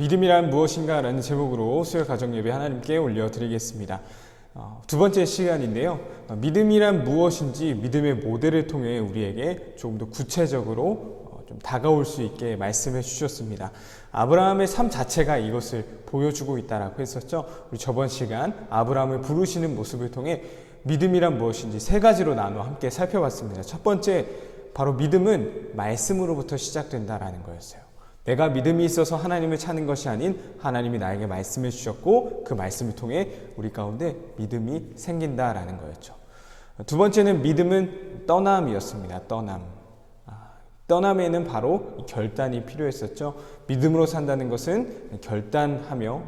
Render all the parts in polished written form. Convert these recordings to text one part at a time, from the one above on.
믿음이란 무엇인가? 라는 제목으로 수요 가정 예배 하나님께 올려드리겠습니다. 두 번째 시간인데요. 믿음이란 무엇인지 믿음의 모델을 통해 우리에게 조금 더 구체적으로 좀 다가올 수 있게 말씀해 주셨습니다. 아브라함의 삶 자체가 이것을 보여주고 있다라고 했었죠. 우리 저번 시간 아브라함을 부르시는 모습을 통해 믿음이란 무엇인지 세 가지로 나눠 함께 살펴봤습니다. 첫 번째, 바로 믿음은 말씀으로부터 시작된다라는 거였어요. 내가 믿음이 있어서 하나님을 찾는 것이 아닌 하나님이 나에게 말씀해 주셨고 그 말씀을 통해 우리 가운데 믿음이 생긴다라는 거였죠. 두 번째는 믿음은 떠남이었습니다. 떠남에는 바로 결단이 필요했었죠. 믿음으로 산다는 것은 결단하며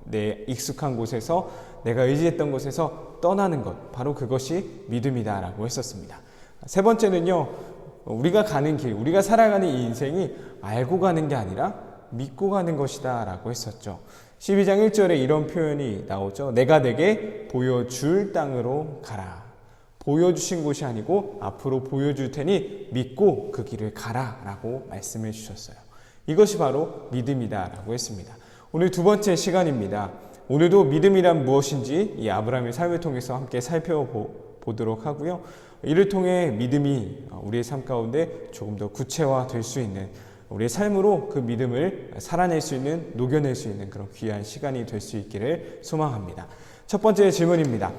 내 익숙한 곳에서 내가 의지했던 곳에서 떠나는 것, 바로 그것이 믿음이다라고 했었습니다. 세 번째는요, 우리가 가는 길, 우리가 살아가는 이 인생이 알고 가는 게 아니라 믿고 가는 것이다 라고 했었죠. 12장 1절에 이런 표현이 나오죠. 내가 내게 보여줄 땅으로 가라. 보여주신 곳이 아니고 앞으로 보여줄 테니 믿고 그 길을 가라 라고 말씀해 주셨어요. 이것이 바로 믿음이다 라고 했습니다. 오늘 두 번째 시간입니다. 오늘도 믿음이란 무엇인지 이 아브라함의 삶을 통해서 함께 살펴보도록 하고요. 이를 통해 믿음이 우리의 삶 가운데 조금 더 구체화될 수 있는, 우리의 삶으로 그 믿음을 살아낼 수 있는, 녹여낼 수 있는 그런 귀한 시간이 될 수 있기를 소망합니다. 첫 번째 질문입니다.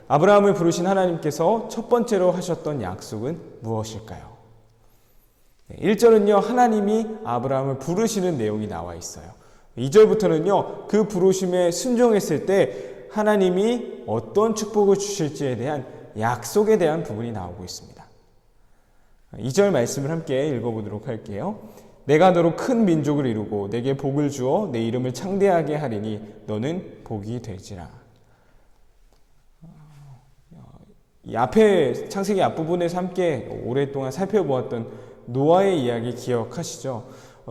아브라함을 부르신 하나님께서 첫 번째로 하셨던 약속은 무엇일까요? 1절은요, 하나님이 아브라함을 부르시는 내용이 나와 있어요. 2절부터는요, 그 부르심에 순종했을 때 하나님이 어떤 축복을 주실지에 대한 약속에 대한 부분이 나오고 있습니다. 2절 말씀을 함께 읽어보도록 할게요. 내가 너로 큰 민족을 이루고 내게 복을 주어 내 이름을 창대하게 하리니 너는 복이 되지라. 이 앞에 창세기 앞부분에서 함께 오랫동안 살펴보았던 노아의 이야기 기억하시죠?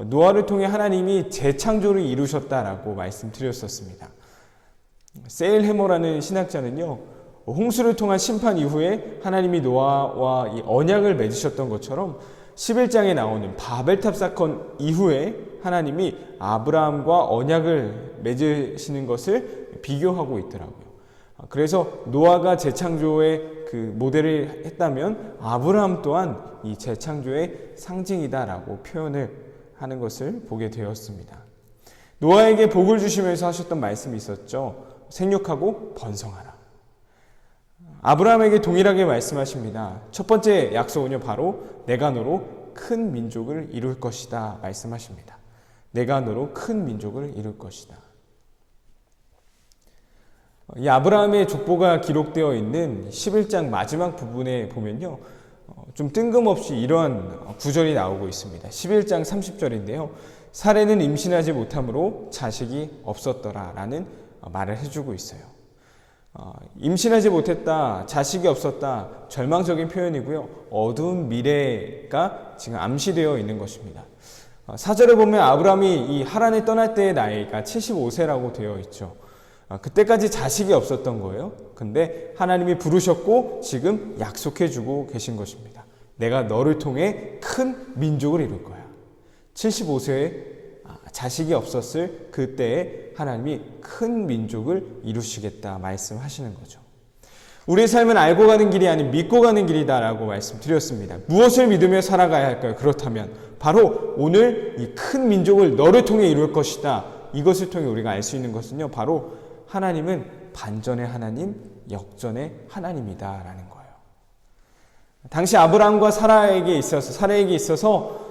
노아를 통해 하나님이 재창조를 이루셨다라고 말씀드렸었습니다. 세일 해머라는 신학자는요, 홍수를 통한 심판 이후에 하나님이 노아와 이 언약을 맺으셨던 것처럼 11장에 나오는 바벨탑 사건 이후에 하나님이 아브라함과 언약을 맺으시는 것을 비교하고 있더라고요. 그래서 노아가 재창조의 그 모델을 했다면 아브라함 또한 이 재창조의 상징이다라고 표현을 하는 것을 보게 되었습니다. 노아에게 복을 주시면서 하셨던 말씀이 있었죠. 생육하고 번성하라. 아브라함에게 동일하게 말씀하십니다. 첫 번째 약속은요, 바로 내가 너로 큰 민족을 이룰 것이다 말씀하십니다. 내가 너로 큰 민족을 이룰 것이다. 이 아브라함의 족보가 기록되어 있는 11장 마지막 부분에 보면요, 좀 뜬금없이 이러한 구절이 나오고 있습니다. 11장 30절인데요. 사례는 임신하지 못함으로 자식이 없었더라 라는 말을 해주고 있어요. 임신하지 못했다, 자식이 없었다, 절망적인 표현이고요. 어두운 미래가 지금 암시되어 있는 것입니다. 4절에 보면 아브라함이 이 하란을 떠날 때의 나이가 75세라고 되어 있죠. 그때까지 자식이 없었던 거예요. 근데 하나님이 부르셨고 지금 약속해주고 계신 것입니다. 내가 너를 통해 큰 민족을 이룰 거야. 75세에 자식이 없었을 그때에 하나님이 큰 민족을 이루시겠다 말씀하시는 거죠. 우리의 삶은 알고 가는 길이 아닌 믿고 가는 길이다라고 말씀드렸습니다. 무엇을 믿으며 살아가야 할까요? 그렇다면 바로 오늘 이 큰 민족을 너를 통해 이룰 것이다. 이것을 통해 우리가 알 수 있는 것은요, 바로 하나님은 반전의 하나님, 역전의 하나님이다라는 거예요. 당시 아브라함과 사라에게 있어서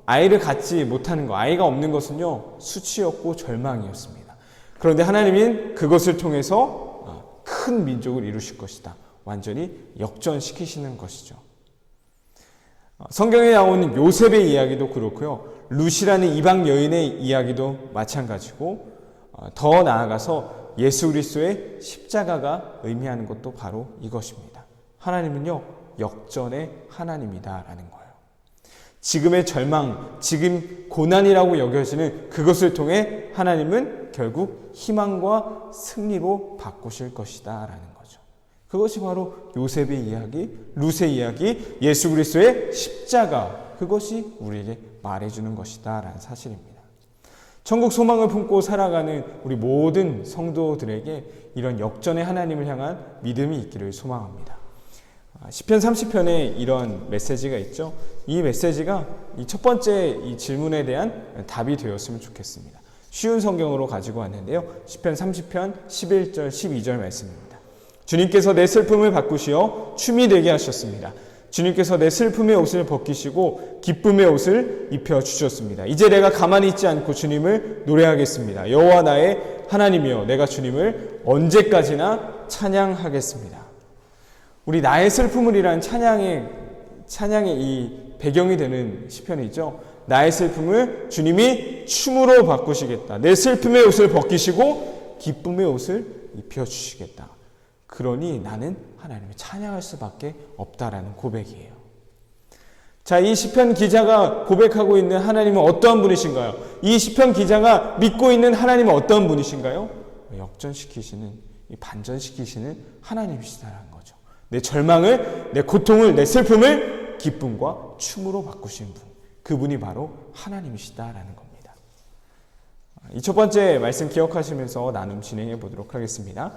아이를 갖지 못하는 것, 아이가 없는 것은요, 수치였고 절망이었습니다. 그런데 하나님은 그것을 통해서 큰 민족을 이루실 것이다. 완전히 역전시키시는 것이죠. 성경에 나오는 요셉의 이야기도 그렇고요. 룻이라는 이방 여인의 이야기도 마찬가지고, 더 나아가서 예수 그리스도의 십자가가 의미하는 것도 바로 이것입니다. 하나님은요, 역전의 하나님이다라는 거예요. 지금의 절망, 지금 고난이라고 여겨지는 그것을 통해 하나님은 결국 희망과 승리로 바꾸실 것이다 라는 거죠. 그것이 바로 요셉의 이야기, 룻의 이야기, 예수 그리스도의 십자가, 그것이 우리에게 말해주는 것이다 라는 사실입니다. 천국 소망을 품고 살아가는 우리 모든 성도들에게 이런 역전의 하나님을 향한 믿음이 있기를 소망합니다. 시편 30편에 이런 메시지가 있죠. 이 메시지가 이 첫 번째 이 질문에 대한 답이 되었으면 좋겠습니다. 쉬운 성경으로 가지고 왔는데요. 시편 30편 11절 12절 말씀입니다. 주님께서 내 슬픔을 바꾸시어 춤이 되게 하셨습니다. 주님께서 내 슬픔의 옷을 벗기시고 기쁨의 옷을 입혀주셨습니다. 이제 내가 가만히 있지 않고 주님을 노래하겠습니다. 여호와 나의 하나님이여, 내가 주님을 언제까지나 찬양하겠습니다. 우리 나의 슬픔을이란 찬양의 이 배경이 되는 시편이죠. 나의 슬픔을 주님이 춤으로 바꾸시겠다. 내 슬픔의 옷을 벗기시고 기쁨의 옷을 입혀주시겠다. 그러니 나는 하나님을 찬양할 수밖에 없다라는 고백이에요. 자, 이 시편 기자가 고백하고 있는 하나님은 어떠한 분이신가요? 이 시편 기자가 믿고 있는 하나님은 어떠한 분이신가요? 역전시키시는, 반전시키시는 하나님이시다라는 거죠. 내 절망을, 내 고통을, 내 슬픔을 기쁨과 춤으로 바꾸신 분, 그분이 바로 하나님이시다라는 겁니다. 이 첫 번째 말씀 기억하시면서 나눔 진행해 보도록 하겠습니다.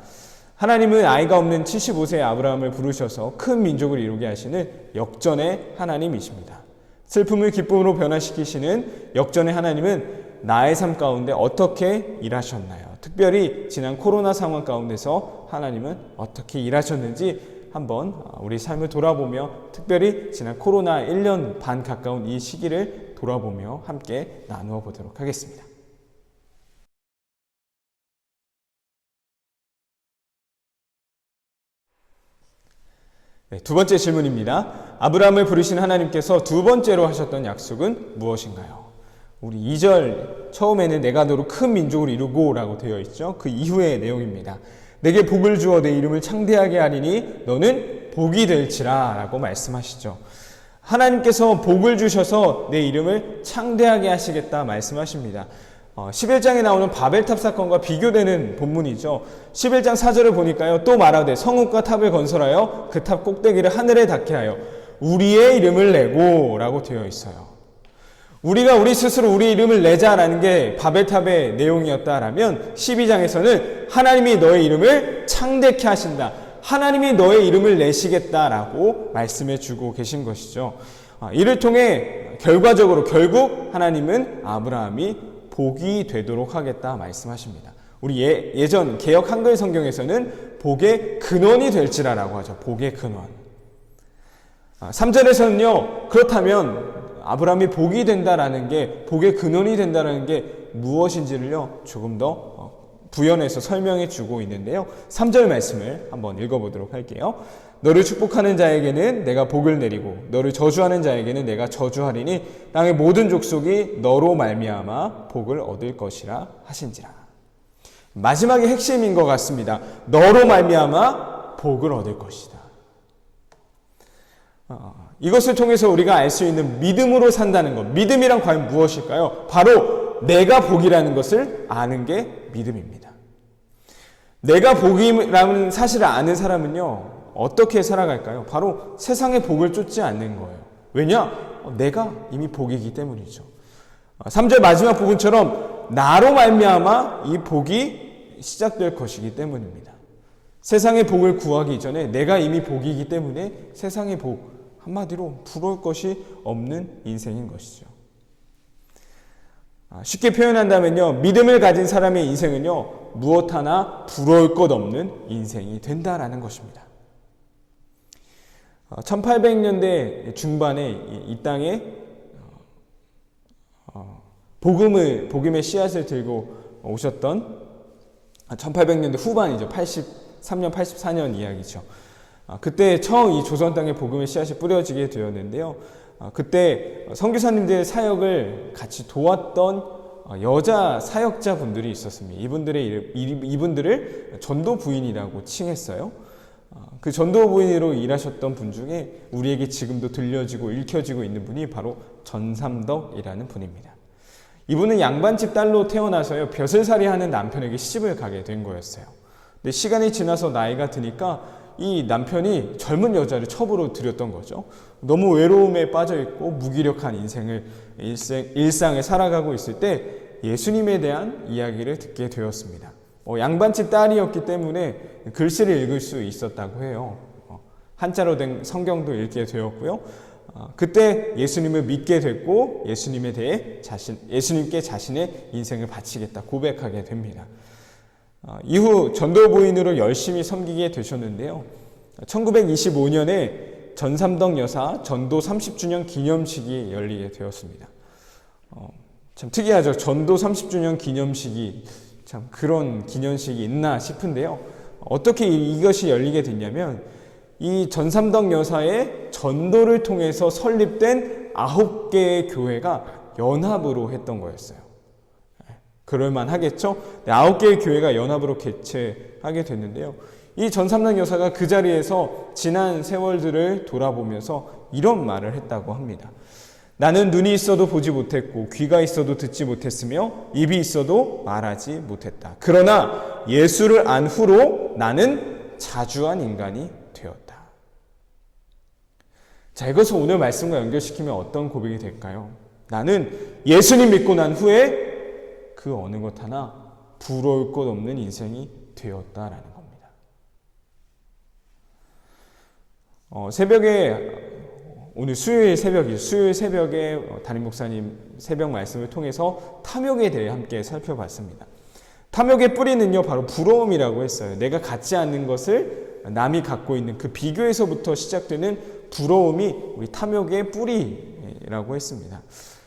하나님은 아이가 없는 75세의 아브라함을 부르셔서 큰 민족을 이루게 하시는 역전의 하나님이십니다. 슬픔을 기쁨으로 변화시키시는 역전의 하나님은 나의 삶 가운데 어떻게 일하셨나요? 특별히 지난 코로나 상황 가운데서 하나님은 어떻게 일하셨는지 한번 우리 삶을 돌아보며, 특별히 지난 코로나 1년 반 가까운 이 시기를 돌아보며 함께 나누어 보도록 하겠습니다. 네, 두 번째 질문입니다. 아브라함을 부르신 하나님께서 두 번째로 하셨던 약속은 무엇인가요? 우리 2절 처음에는 내가 너로 큰 민족을 이루고 라고 되어 있죠. 그 이후의 내용입니다. 내게 복을 주어 내 이름을 창대하게 하리니 너는 복이 될지라 라고 말씀하시죠. 하나님께서 복을 주셔서 내 이름을 창대하게 하시겠다 말씀하십니다. 11장에 나오는 바벨탑 사건과 비교되는 본문이죠. 11장 4절을 보니까요. 또 말하되 성읍과 탑을 건설하여 그 탑 꼭대기를 하늘에 닿게 하여 우리의 이름을 내고 라고 되어 있어요. 우리가 우리 스스로 우리 이름을 내자라는 게 바벨탑의 내용이었다라면 12장에서는 하나님이 너의 이름을 창대케 하신다. 하나님이 너의 이름을 내시겠다라고 말씀해 주고 계신 것이죠. 이를 통해 결과적으로 결국 하나님은 아브라함이 복이 되도록 하겠다 말씀하십니다. 우리 예전 개역 한글 성경에서는 복의 근원이 될지라라고 하죠. 복의 근원. 3절에서는요. 그렇다면 아브라함이 복이 된다라는 게, 복의 근원이 된다라는 게 무엇인지를요. 조금 더 부연해서 설명해 주고 있는데요. 3절 말씀을 한번 읽어보도록 할게요. 너를 축복하는 자에게는 내가 복을 내리고 너를 저주하는 자에게는 내가 저주하리니 땅의 모든 족속이 너로 말미암아 복을 얻을 것이라 하신지라. 마지막의 핵심인 것 같습니다. 너로 말미암아 복을 얻을 것이다. 이것을 통해서 우리가 알 수 있는 믿음으로 산다는 것. 믿음이란 과연 무엇일까요? 바로 내가 복이라는 것을 아는 게 믿음입니다. 내가 복이라는 사실을 아는 사람은요, 어떻게 살아갈까요? 바로 세상의 복을 쫓지 않는 거예요. 왜냐? 내가 이미 복이기 때문이죠. 3절 마지막 부분처럼 나로 말미암아 이 복이 시작될 것이기 때문입니다. 세상의 복을 구하기 이전에 내가 이미 복이기 때문에 세상의 복, 한마디로 부러울 것이 없는 인생인 것이죠. 쉽게 표현한다면요, 믿음을 가진 사람의 인생은요, 무엇 하나 부러울 것 없는 인생이 된다라는 것입니다. 1800년대 중반에 이 땅에 복음의 씨앗을 들고 오셨던 1800년대 후반이죠. 83년, 84년 이야기죠. 그때 처음 이 조선 땅에 복음의 씨앗이 뿌려지게 되었는데요. 그때 선교사님들의 사역을 같이 도왔던 여자 사역자분들이 있었습니다. 이분들을 전도 부인이라고 칭했어요. 그 전도 부인으로 일하셨던 분 중에 우리에게 지금도 들려지고 읽혀지고 있는 분이 바로 전삼덕이라는 분입니다. 이분은 양반집 딸로 태어나서요, 벼슬살이 하는 남편에게 시집을 가게 된 거였어요. 근데 시간이 지나서 나이가 드니까 이 남편이 젊은 여자를 첩으로 들였던 거죠. 너무 외로움에 빠져있고 무기력한 인생을 일상을 살아가고 있을 때 예수님에 대한 이야기를 듣게 되었습니다. 양반집 딸이었기 때문에 글씨를 읽을 수 있었다고 해요. 한자로 된 성경도 읽게 되었고요. 그때 예수님을 믿게 됐고 예수님께 자신의 인생을 바치겠다 고백하게 됩니다. 이후 전도부인으로 열심히 섬기게 되셨는데요. 1925년에 전삼덕 여사 전도 30주년 기념식이 열리게 되었습니다. 참 특이하죠. 전도 30주년 기념식이 참 그런 기념식이 있나 싶은데요. 어떻게 이것이 열리게 됐냐면 이 전삼덕 여사의 전도를 통해서 설립된 9개의 교회가 연합으로 했던 거였어요. 그럴만 하겠죠? 9개의 교회가 연합으로 개최하게 됐는데요. 이 전삼덕 여사가 그 자리에서 지난 세월들을 돌아보면서 이런 말을 했다고 합니다. 나는 눈이 있어도 보지 못했고 귀가 있어도 듣지 못했으며 입이 있어도 말하지 못했다. 그러나 예수를 안 후로 나는 자주한 인간이 되었다. 자, 이것을 오늘 말씀과 연결시키면 어떤 고백이 될까요? 나는 예수님 믿고 난 후에 그 어느 것 하나 부러울 것 없는 인생이 되었다라는 겁니다. 오늘 수요일 새벽에 담임 목사님 새벽 말씀을 통해서 탐욕에 대해 함께 살펴봤습니다. 탐욕의 뿌리는요, 바로 부러움이라고 했어요. 내가 갖지 않는 것을 남이 갖고 있는 그 비교에서부터 시작되는 부러움이 우리 탐욕의 뿌리라고 했습니다.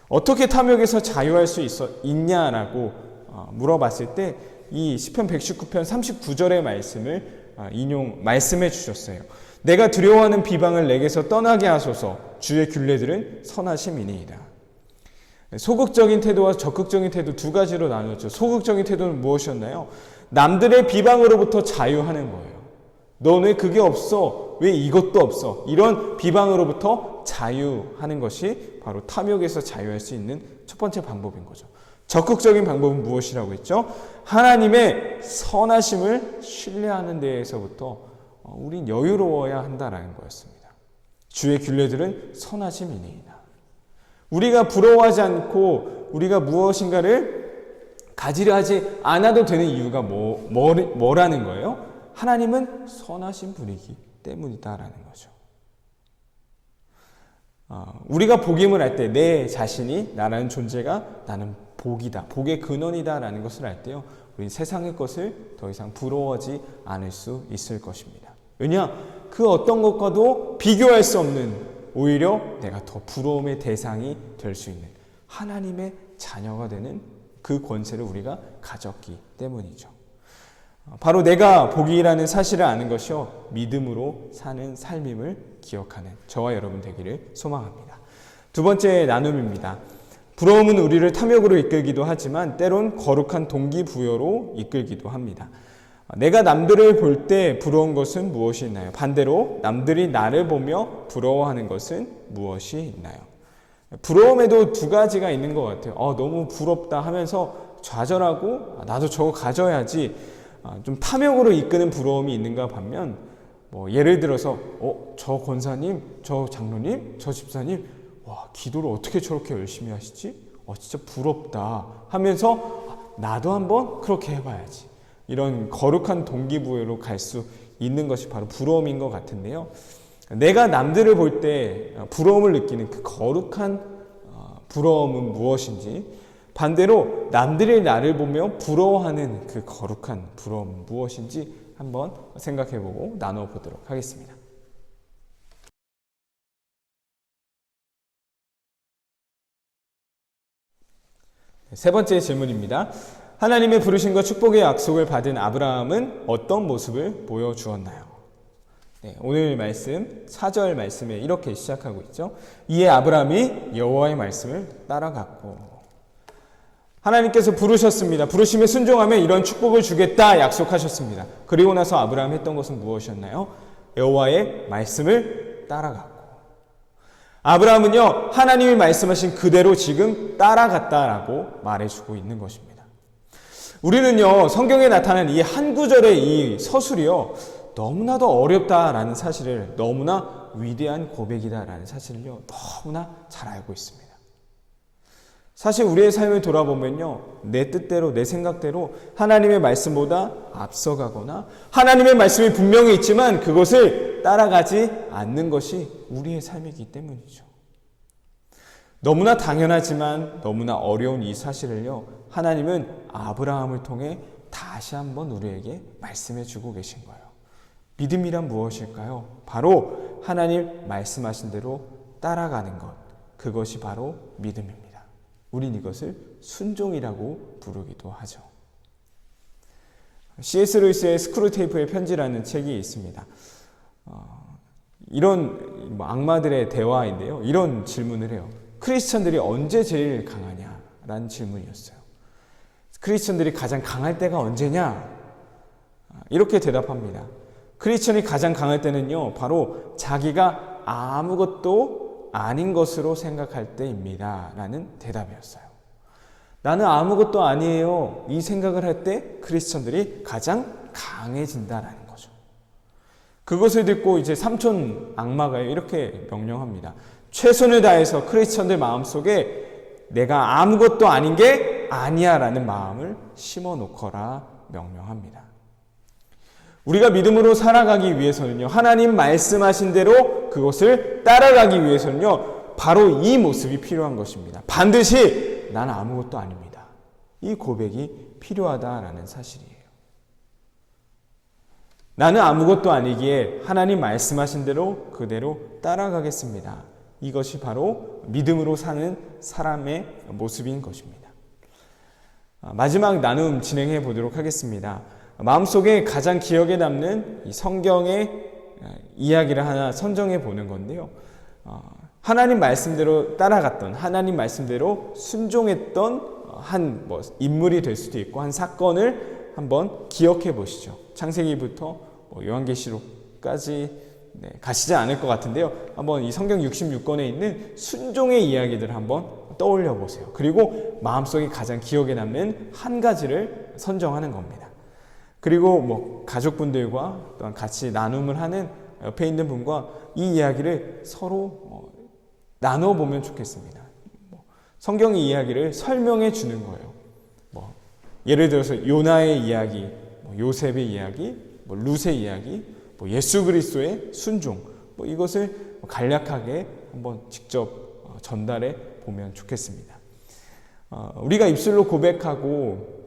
어떻게 탐욕에서 자유할 수 있냐라고 물어봤을 때 이 시편 119편 39절의 말씀을 말씀해 주셨어요. 내가 두려워하는 비방을 내게서 떠나게 하소서. 주의 굴레들은 선하심이니이다. 소극적인 태도와 적극적인 태도 두 가지로 나누었죠. 소극적인 태도는 무엇이었나요? 남들의 비방으로부터 자유하는 거예요. 너는 왜 그게 없어? 왜 이것도 없어? 이런 비방으로부터 자유하는 것이 바로 탐욕에서 자유할 수 있는 첫 번째 방법인 거죠. 적극적인 방법은 무엇이라고 했죠? 하나님의 선하심을 신뢰하는 데에서부터 우린 여유로워야 한다라는 거였습니다. 주의 균례들은 선하심이니이다. 우리가 부러워하지 않고 우리가 무엇인가를 가지려 하지 않아도 되는 이유가 뭐라는 거예요? 하나님은 선하신 분이기 때문이다라는 거죠. 우리가 복임을 할 때 내 자신이 나라는 존재가 나는 복이다, 복의 근원이다라는 것을 알 때요, 우리 세상의 것을 더 이상 부러워하지 않을 수 있을 것입니다. 왜냐? 그 어떤 것과도 비교할 수 없는, 오히려 내가 더 부러움의 대상이 될 수 있는 하나님의 자녀가 되는 그 권세를 우리가 가졌기 때문이죠. 바로 내가 복이라는 사실을 아는 것이요, 믿음으로 사는 삶임을 기억하는 저와 여러분 되기를 소망합니다. 두 번째 나눔입니다. 부러움은 우리를 탐욕으로 이끌기도 하지만 때론 거룩한 동기부여로 이끌기도 합니다. 내가 남들을 볼 때 부러운 것은 무엇이 있나요? 반대로 남들이 나를 보며 부러워하는 것은 무엇이 있나요? 부러움에도 두 가지가 있는 것 같아요. 너무 부럽다 하면서 좌절하고 나도 저거 가져야지, 좀 탐욕으로 이끄는 부러움이 있는가 반면, 예를 들어서 저 권사님, 저 장로님, 저 집사님, 와, 기도를 어떻게 저렇게 열심히 하시지? 진짜 부럽다 하면서 나도 한번 그렇게 해봐야지, 이런 거룩한 동기부여로 갈 수 있는 것이 바로 부러움인 것 같은데요. 내가 남들을 볼 때 부러움을 느끼는 그 거룩한 부러움은 무엇인지, 반대로 남들이 나를 보며 부러워하는 그 거룩한 부러움은 무엇인지 한번 생각해보고 나눠보도록 하겠습니다. 세 번째 질문입니다. 하나님의 부르심과 축복의 약속을 받은 아브라함은 어떤 모습을 보여주었나요? 오늘 말씀 4절 말씀에 이렇게 시작하고 있죠. 이에 아브라함이 여호와의 말씀을 따라갔고, 하나님께서 부르셨습니다. 부르심에 순종하면 이런 축복을 주겠다 약속하셨습니다. 그리고 나서 아브라함이 했던 것은 무엇이었나요? 여호와의 말씀을 따라갔고, 아브라함은요, 하나님이 말씀하신 그대로 지금 따라갔다라고 말해주고 있는 것입니다. 우리는요, 성경에 나타난 이 한 구절의 이 서술이요, 너무나도 어렵다라는 사실을, 너무나 위대한 고백이다라는 사실을요, 너무나 잘 알고 있습니다. 사실 우리의 삶을 돌아보면요, 내 뜻대로, 내 생각대로 하나님의 말씀보다 앞서가거나 하나님의 말씀이 분명히 있지만 그것을 따라가지 않는 것이 우리의 삶이기 때문이죠. 너무나 당연하지만 너무나 어려운 이 사실을요, 하나님은 아브라함을 통해 다시 한번 우리에게 말씀해 주고 계신 거예요. 믿음이란 무엇일까요? 바로 하나님 말씀하신 대로 따라가는 것, 그것이 바로 믿음입니다. 우린 이것을 순종이라고 부르기도 하죠. C.S. 루이스의 스크루테이프의 편지라는 책이 있습니다. 이런 악마들의 대화인데요. 이런 질문을 해요. 크리스천들이 언제 제일 강하냐라는 질문이었어요. 크리스천들이 가장 강할 때가 언제냐? 이렇게 대답합니다. 크리스천이 가장 강할 때는요, 바로 자기가 아무것도 아닌 것으로 생각할 때입니다. 라는 대답이었어요. 나는 아무것도 아니에요. 이 생각을 할 때 크리스천들이 가장 강해진다라는 거죠. 그것을 듣고 이제 삼촌 악마가 이렇게 명령합니다. 최선을 다해서 크리스천들 마음속에 내가 아무것도 아닌 게 아니야 라는 마음을 심어 놓거라 명령합니다. 우리가 믿음으로 살아가기 위해서는요, 하나님 말씀하신 대로 그것을 따라가기 위해서는요, 바로 이 모습이 필요한 것입니다. 반드시 나는 아무것도 아닙니다. 이 고백이 필요하다라는 사실이에요. 나는 아무것도 아니기에 하나님 말씀하신 대로 그대로 따라가겠습니다. 이것이 바로 믿음으로 사는 사람의 모습인 것입니다. 마지막 나눔 진행해 보도록 하겠습니다. 마음속에 가장 기억에 남는 이 성경의 이야기를 하나 선정해 보는 건데요. 하나님 말씀대로 따라갔던, 하나님 말씀대로 순종했던 한 인물이 될 수도 있고 한 사건을 한번 기억해 보시죠. 창세기부터 요한계시록까지 가시지 않을 것 같은데요. 한번 이 성경 66권에 있는 순종의 이야기들을 한번 떠올려 보세요. 그리고 마음속에 가장 기억에 남는 한 가지를 선정하는 겁니다. 그리고 가족분들과 또한 같이 나눔을 하는 옆에 있는 분과 이 이야기를 서로 나누어 보면 좋겠습니다. 성경의 이야기를 설명해 주는 거예요. 예를 들어서 요나의 이야기, 요셉의 이야기, 룻의 이야기, 예수 그리스도의 순종, 이것을 간략하게 한번 직접 전달해 보면 좋겠습니다. 우리가 입술로 고백하고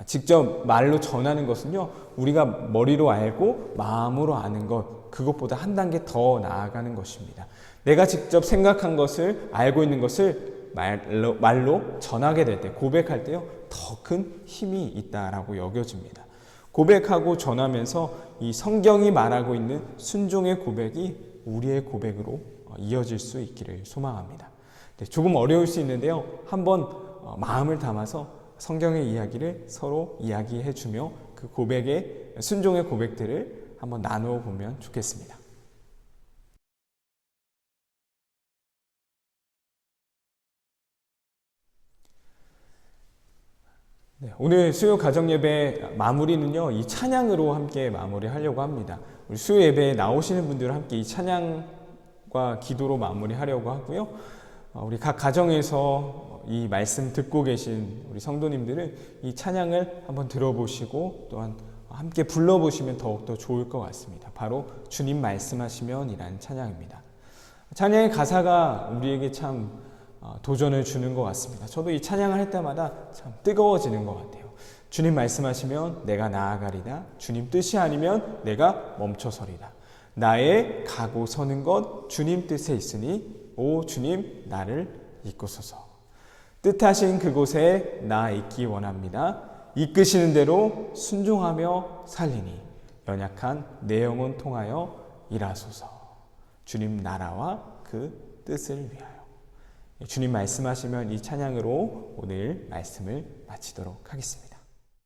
직접 말로 전하는 것은요, 우리가 머리로 알고 마음으로 아는 것, 그것보다 한 단계 더 나아가는 것입니다. 내가 직접 생각한 것을, 알고 있는 것을 말로 전하게 될 때, 고백할 때요, 더 큰 힘이 있다라고 여겨집니다. 고백하고 전하면서 이 성경이 말하고 있는 순종의 고백이 우리의 고백으로 이어질 수 있기를 소망합니다. 조금 어려울 수 있는데요, 한번 마음을 담아서 성경의 이야기를 서로 이야기해주며 그 고백의 순종의 고백들을 한번 나누어 보면 좋겠습니다. 오늘 수요 가정예배 마무리는요, 이 찬양으로 함께 마무리하려고 합니다. 우리 수요 예배에 나오시는 분들과 함께 이 찬양과 기도로 마무리하려고 하고요. 우리 각 가정에서 이 말씀 듣고 계신 우리 성도님들은 이 찬양을 한번 들어보시고 또한 함께 불러보시면 더욱더 좋을 것 같습니다. 바로 주님 말씀하시면 이라는 찬양입니다. 찬양의 가사가 우리에게 참 도전을 주는 것 같습니다. 저도 이 찬양을 할 때마다 참 뜨거워지는 것 같아요. 주님 말씀하시면 내가 나아가리다. 주님 뜻이 아니면 내가 멈춰서리다. 나의 가고 서는 것 주님 뜻에 있으니 오 주님 나를 이끄소서. 뜻하신 그곳에 나 있기 원합니다. 이끄시는 대로 순종하며 살리니 연약한 내 영혼 통하여 일하소서. 주님 나라와 그 뜻을 위하여. 주님 말씀하시면 이 찬양으로 오늘 말씀을 마치도록 하겠습니다.